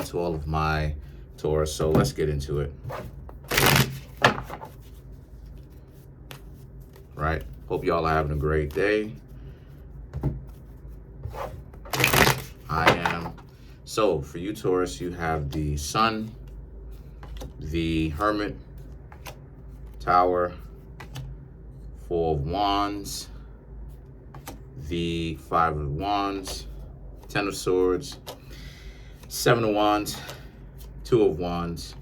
on to all of my Taurus, so let's get into it. Right? Hope y'all are having a great day. I am. So for you, Taurus, you have the Sun, the Hermit, Tower, Four of Wands, the Five of Wands, Ten of Swords, Seven of Wands, Two of Wands,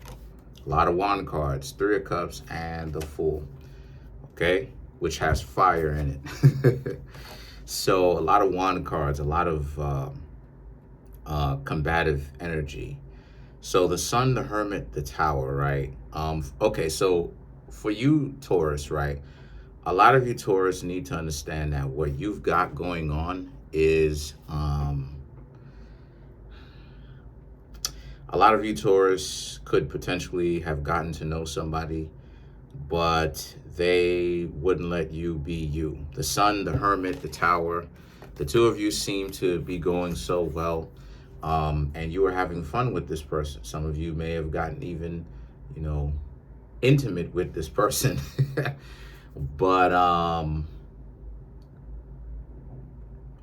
a lot of Wand cards, Three of Cups, and the Fool, okay, which has fire in it. So a lot of Wand cards, a lot of combative energy. So the Sun, the Hermit, the Tower, right? Okay, so for you, Taurus, right? A lot of you Taurus need to understand that what you've got going on is a lot of you Taurus could potentially have gotten to know somebody, but they wouldn't let you be you. The Sun, the Hermit, the Tower, the two of you seem to be going so well, and you were having fun with this person. Some of you may have gotten even, you know, intimate with this person. But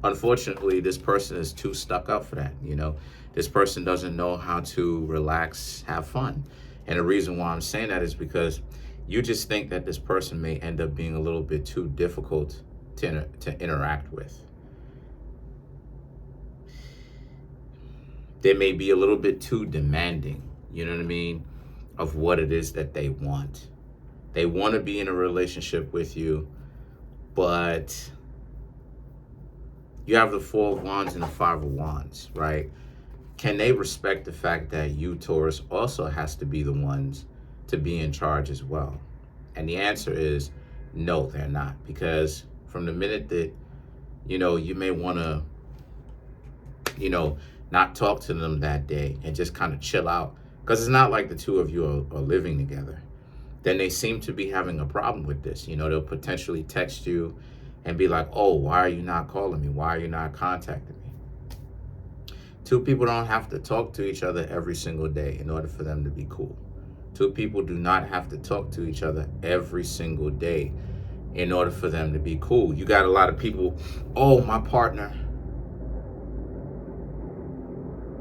unfortunately, this person is too stuck up for that, you know. This person doesn't know how to relax, have fun. And the reason why I'm saying that is because you just think that this person may end up being a little bit too difficult to interact with. They may be a little bit too demanding, you know what I mean, of what it is that they want. They want to be in a relationship with you, but you have the Four of Wands and the Five of Wands, right? Can they respect the fact that you, Taurus, also has to be the ones to be in charge as well? And the answer is no, they're not. Because from the minute that, you know, you may want to, you know, not talk to them that day and just kind of chill out, because it's not like the two of you are living together, then they seem to be having a problem with this. You know, they'll potentially text you and be like, oh, why are you not calling me? Why are you not contacting me? Two people don't have to talk to each other every single day in order for them to be cool. Two people do not have to talk to each other every single day in order for them to be cool. You got a lot of people, oh, my partner.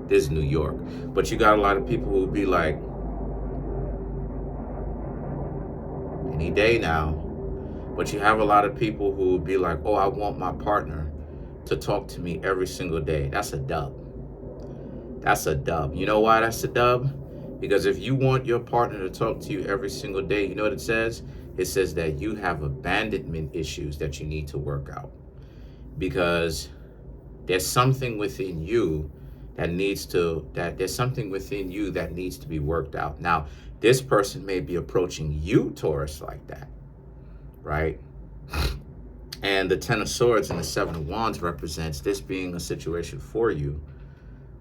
This is New York. But you got a lot of people who will be like, any day now. But you have a lot of people who will be like, oh, I want my partner to talk to me every single day. That's a dub. That's a dub. You know why that's a dub? Because if you want your partner to talk to you every single day, you know what it says? It says that you have abandonment issues that you need to work out. Because there's something within you that needs to be worked out. Now, this person may be approaching you, Taurus, like that, right? And the Ten of Swords and the Seven of Wands represents this being a situation for you,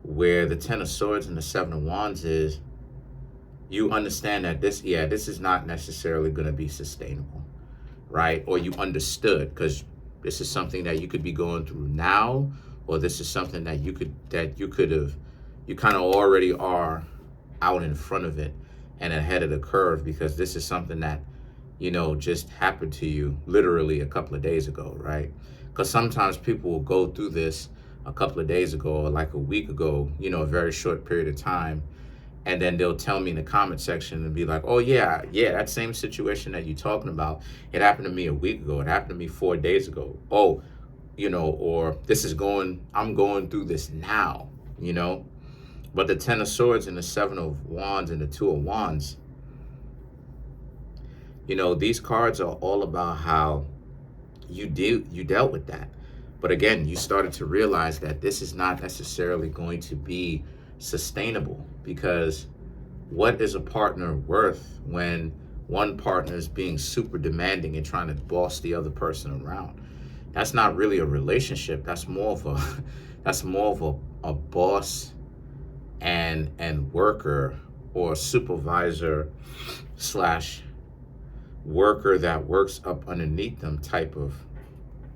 where the Ten of Swords and the Seven of Wands is, you understand that this is not necessarily going to be sustainable, right? Or you understood, because this is something that you could be going through now, or this is something that you kind of already are out in front of it and ahead of the curve, because this is something that, you know, just happened to you literally a couple of days ago, right? Because sometimes people will go through this a couple of days ago or like a week ago, you know, a very short period of time, and then they'll tell me in the comment section and be like, oh yeah, that same situation that you're talking about, it happened to me a week ago, it happened to me 4 days ago, oh, you know, or I'm going through this now, you know. But the Ten of Swords and the Seven of Wands and the Two of Wands, you know, these cards are all about how you dealt with that. But again, you started to realize that this is not necessarily going to be sustainable, because what is a partner worth when one partner is being super demanding and trying to boss the other person around? That's not really a relationship. That's more of a boss and worker, or supervisor slash worker that works up underneath them type of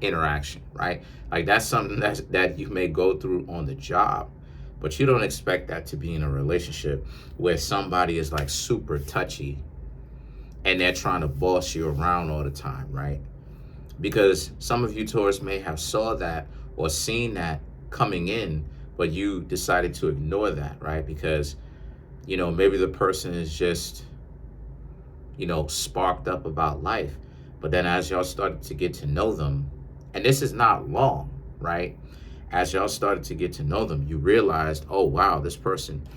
interaction, right? Like that's something that you may go through on the job, But you don't expect that to be in a relationship where somebody is like super touchy and they're trying to boss you around all the time, right? Because some of you Taurus may have saw that or seen that coming in, but you decided to ignore that, right? Because, maybe the person is just, sparked up about life. But then as y'all started to get to know them, and this is not long, right? As y'all started to get to know them, you realized, oh, wow, this person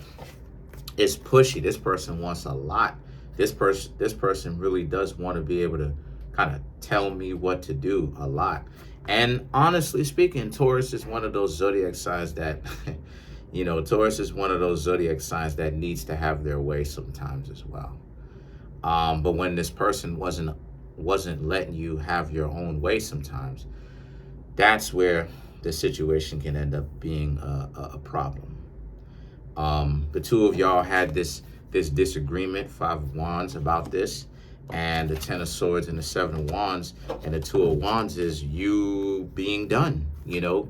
is pushy. This person wants a lot. This person really does want to be able to kind of tell me what to do a lot. And honestly speaking, Taurus is one of those zodiac signs that, Taurus is one of those zodiac signs that needs to have their way sometimes as well. But when this person wasn't letting you have your own way sometimes, that's where the situation can end up being a problem. The two of y'all had this disagreement, Five of Wands, about this, and the Ten of Swords and the Seven of Wands, and the Two of Wands is you being done. You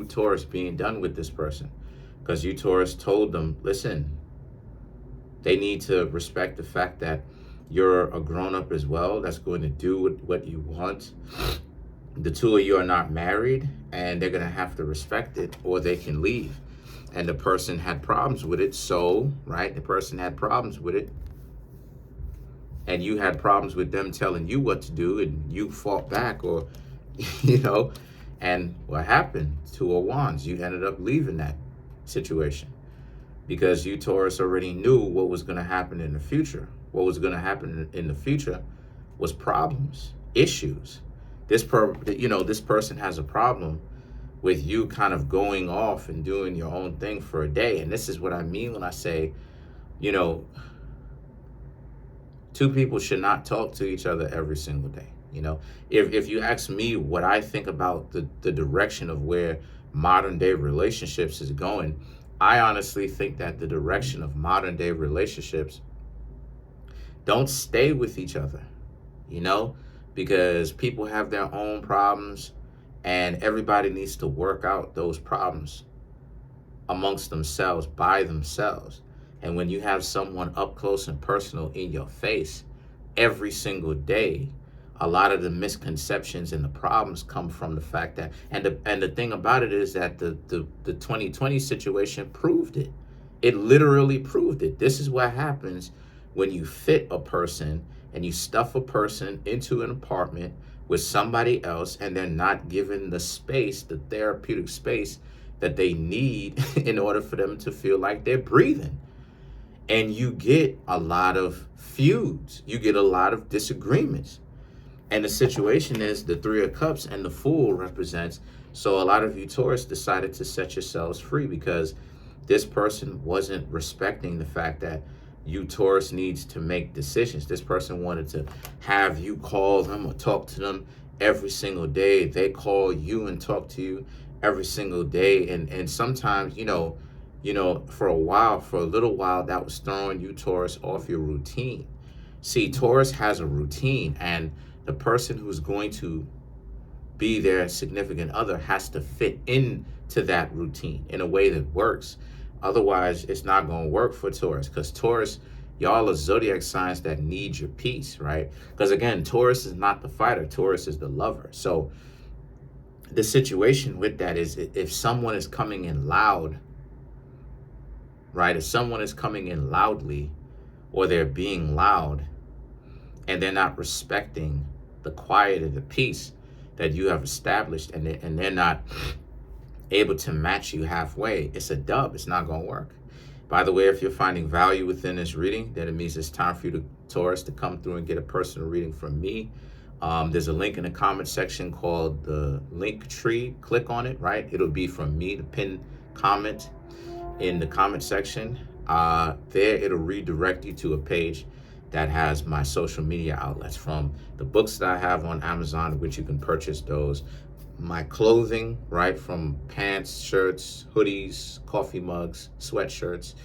Taurus being done with this person, because you Taurus told them, listen, they need to respect the fact that you're a grown-up as well that's going to do what you want. The two of you are not married, and they're going to have to respect it or they can leave. And the person had problems with it, so, right, the person had problems with it, and you had problems with them telling you what to do, and you fought back, or, and what happened? Two of Wands, you ended up leaving that situation. Because you Taurus already knew what was going to happen in the future. What was going to happen in the future was problems, issues. This person has a problem with you kind of going off and doing your own thing for a day. And this is what I mean when I say, two people should not talk to each other every single day. If you ask me what I think about the direction of where modern day relationships is going, I honestly think that the direction of modern day relationships don't stay with each other, because people have their own problems and everybody needs to work out those problems amongst themselves, by themselves. And when you have someone up close and personal in your face every single day, a lot of the misconceptions and the problems come from the fact that, and the thing about it is that the 2020 situation proved it. It literally proved it. This is what happens when you fit a person and you stuff a person into an apartment with somebody else and they're not given the space, the therapeutic space that they need in order for them to feel like they're breathing. And you get a lot of feuds. You get a lot of disagreements. And the situation is the Three of Cups and the Fool represents. So a lot of you Taurus decided to set yourselves free because this person wasn't respecting the fact that you Taurus needs to make decisions. This person wanted to have you call them or talk to them every single day. They call you and talk to you every single day. And sometimes, for a little while, that was throwing you Taurus off your routine. See, Taurus has a routine, and the person who's going to be their significant other has to fit into that routine in a way that works. Otherwise, it's not going to work for Taurus, because Taurus, y'all are zodiac signs that need your peace, right? Because again, Taurus is not the fighter. Taurus is the lover. So the situation with that is if someone is coming in loud, right? If someone is coming in loudly or they're being loud and they're not respecting the quiet and the peace that you have established, and they're not able to match you halfway, it's a dub. It's not going to work. By the way, if you're finding value within this reading, then it means it's time for you, Taurus, to come through and get a personal reading from me. There's a link in the comment section called the link tree. Click on it, right? It'll be from me, the pinned comment in the comment section. There, it'll redirect you to a page that has my social media outlets, from the books that I have on Amazon, which you can purchase those, my clothing, right, from pants, shirts, hoodies, coffee mugs, sweatshirts,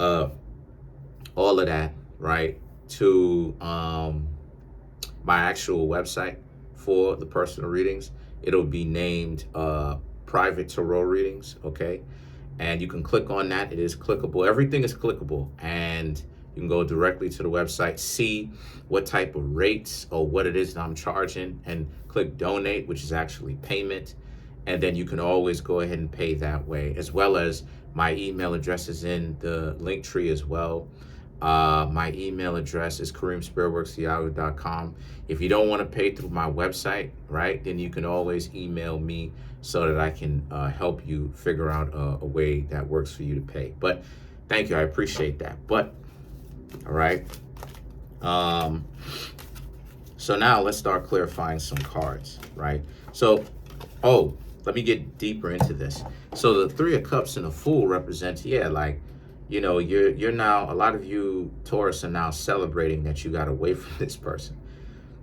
all of that, right, to my actual website for the personal readings. It'll be named private tarot readings, okay? And you can click on that. It is clickable. Everything is clickable. And you can go directly to the website, see what type of rates or what it is that I'm charging, and click donate, which is actually payment. And then you can always go ahead and pay that way, as well as my email address is in the link tree as well. My email address is Kareemspiritworks@yahoo.com. If you don't want to pay through my website, right, then you can always email me so that I can help you figure out a way that works for you to pay. But thank you, I appreciate that. But all right. So now let's start clarifying some cards, right? So, let me get deeper into this. So the Three of Cups and the Fool represents, like, you're now, a lot of you Taurus are now celebrating that you got away from this person,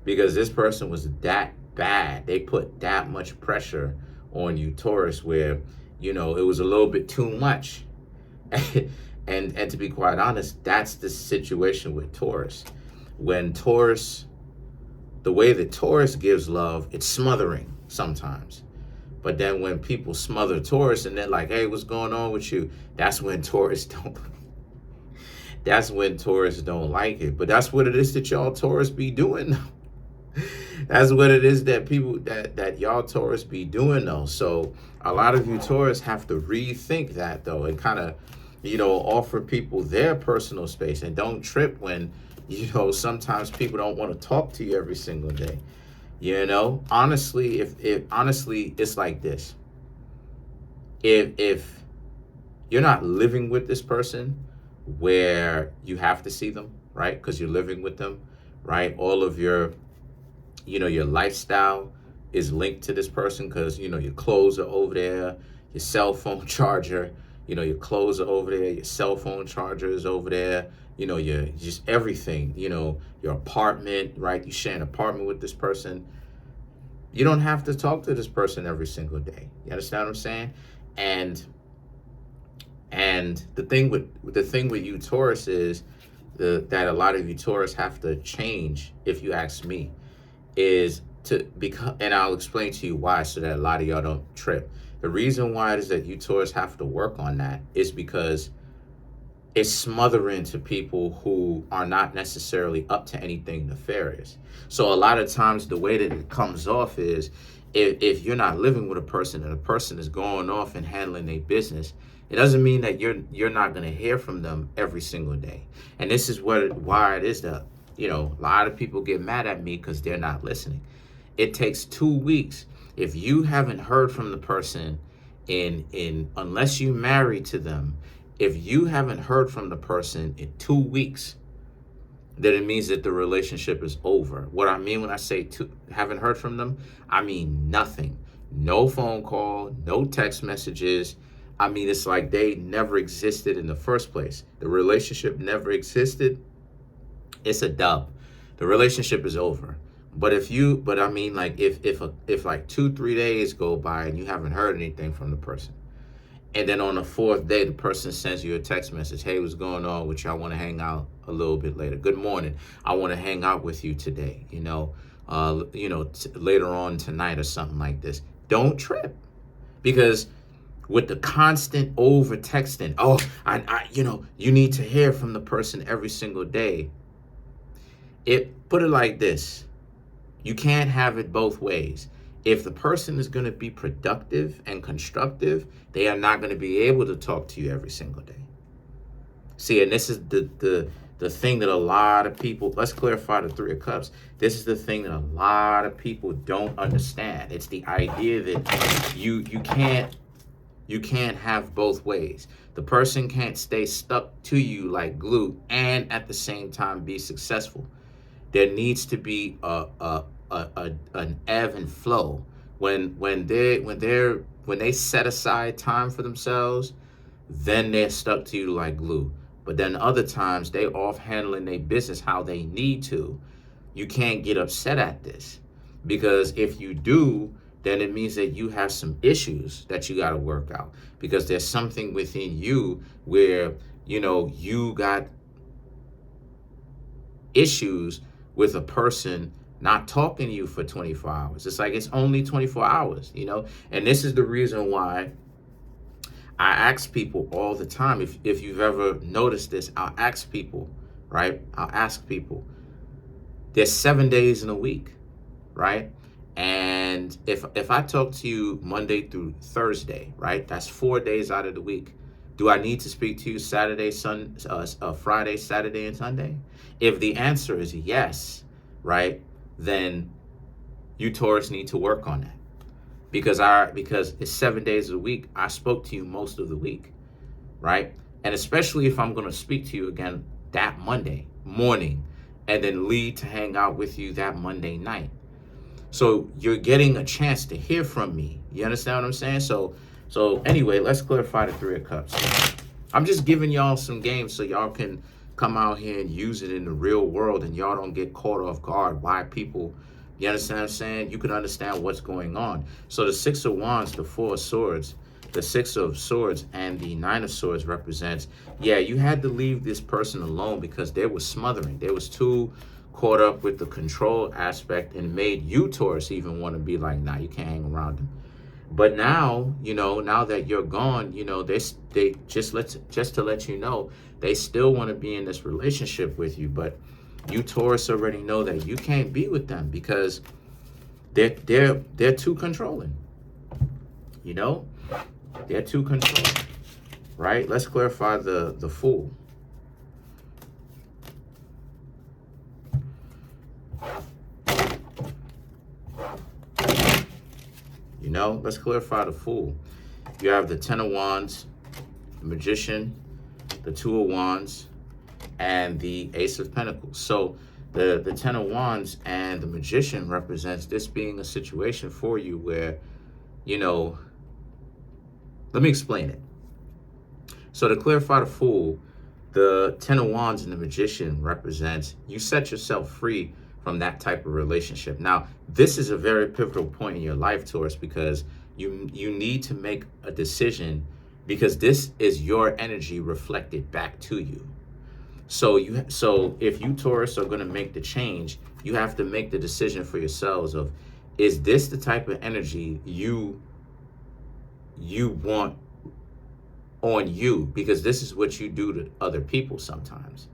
because this person was that bad. They put that much pressure on you, Taurus, where, it was a little bit too much. And to be quite honest, that's the situation with Taurus. When Taurus, the way that Taurus gives love, it's smothering sometimes. But then when people smother Taurus and they're like, hey, what's going on with you? That's when Taurus don't like it. But that's what it is that y'all Taurus be doing. That's what it is that people that y'all Taurus be doing though. So a lot of you Taurus have to rethink that though, and kind of, offer people their personal space, and don't trip when, sometimes people don't want to talk to you every single day. Honestly, honestly, it's like this. If you're not living with this person where you have to see them, right? Because you're living with them, right? All of your, your lifestyle is linked to this person, because, your clothes are over there, your cell phone charger, your clothes are over there, your cell phone charger is over there, your just everything, your apartment, right? You share an apartment with this person. You don't have to talk to this person every single day. You understand what I'm saying? And the thing with you Taurus is that a lot of you Taurus have to change, if you ask me, is to become, and I'll explain to you why, so that a lot of y'all don't trip. The reason why it is that you Taurus have to work on that is because it's smothering to people who are not necessarily up to anything nefarious. So a lot of times the way that it comes off is, if you're not living with a person and a person is going off and handling their business, it doesn't mean that you're not going to hear from them every single day. And this is why it is that, a lot of people get mad at me because they're not listening. It takes 2 weeks. If you haven't heard from the person unless you married to them, if you haven't heard from the person in 2 weeks, then it means that the relationship is over. What I mean when I say haven't heard from them, I mean nothing. No phone call, no text messages. I mean, it's like they never existed in the first place. The relationship never existed. It's a dub. The relationship is over. But if like 2-3 days go by and you haven't heard anything from the person, and then on the 4th day, the person sends you a text message. Hey, what's going on with you? I want to hang out a little bit later. Good morning. I want to hang out with you today. Later on tonight or something like this. Don't trip, because with the constant over texting, you need to hear from the person every single day. Put it like this. You can't have it both ways. If the person is going to be productive and constructive, they are not going to be able to talk to you every single day. See, and this is the thing that a lot of people, let's clarify the Three of Cups. This is the thing that a lot of people don't understand. It's the idea that you can't have both ways. The person can't stay stuck to you like glue and at the same time be successful. There needs to be an ebb and flow. When they set aside time for themselves, then they're stuck to you like glue. But then other times they off handling their business how they need to. You can't get upset at this, because if you do, then it means that you have some issues that you got to work out, because there's something within you where you got issues with a person not talking to you for 24 hours. It's like it's only 24 hours, you know? And this is the reason why I ask people all the time. If you've ever noticed this, I'll ask people, right? I'll ask people, there's 7 days in a week, right? And if I talk to you Monday through Thursday, right? That's 4 days out of the week. Do I need to speak to you Saturday, Friday, Saturday, and Sunday? If the answer is yes, right, then you Taurus need to work on that. Because it's 7 days a week, I spoke to you most of the week, right? And especially if I'm going to speak to you again that Monday morning and then leave to hang out with you that Monday night. So you're getting a chance to hear from me. You understand what I'm saying? So anyway, let's clarify the Three of Cups. I'm just giving y'all some games so y'all can come out here and use it in the real world and y'all don't get caught off guard by people. You understand what I'm saying? You can understand what's going on. So the Six of Wands, the Four of Swords, the Six of Swords, and the Nine of Swords represents, yeah, you had to leave this person alone because they were smothering. They was too caught up with the control aspect and made you, Taurus, even want to be like, nah, you can't hang around them. But now, you know, now that you're gone, you know, they just to let you know, they still want to be in this relationship with you. But you, Taurus, already know that you can't be with them because they're too controlling. You know, they're too controlling, right? Let's clarify the Fool. You know, let's clarify the Fool. You have the Ten of Wands, the Magician, the Two of Wands, and the Ace of Pentacles. So the Ten of Wands and the Magician represents this being a situation for you where, you know, let me explain it. So to clarify the Fool, the Ten of Wands and the Magician represents you set yourself free from that type of relationship. Now, this is a very pivotal point in your life, Taurus, because you need to make a decision because this is your energy reflected back to you. So if you, Taurus, are going to make the change, you have to make the decision for yourselves of, is this the type of energy you want on you? Because this is what you do to other people sometimes.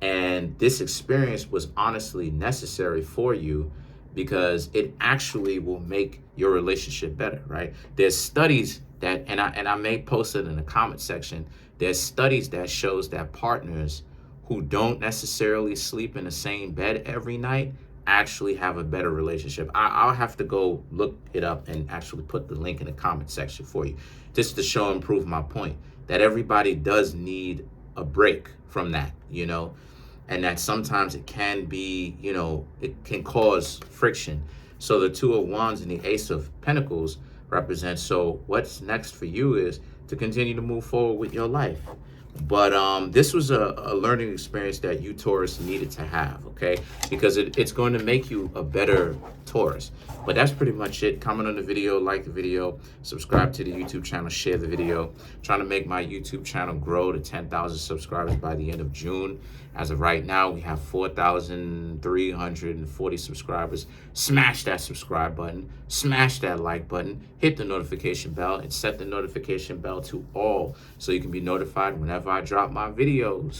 And this experience was honestly necessary for you because it actually will make your relationship better, right? There's studies that, and I may post it in the comment section, there's studies that shows that partners who don't necessarily sleep in the same bed every night actually have a better relationship. I'll have to go look it up and actually put the link in the comment section for you, just to show and prove my point, that everybody does need a break from that, you know, and that sometimes it can be, you know, it can cause friction. So the Two of Wands and the Ace of Pentacles represent, so what's next for you is to continue to move forward with your life. But this was a learning experience that you, Taurus, needed to have, okay? Because it's going to make you a better Taurus. But that's pretty much it. Comment on the video, like the video, subscribe to the YouTube channel, share the video. Trying to make my YouTube channel grow to 10,000 subscribers by the end of June. As of right now, we have 4,340 subscribers. Smash that subscribe button, smash that like button, hit the notification bell, and set the notification bell to all so you can be notified whenever I drop my videos.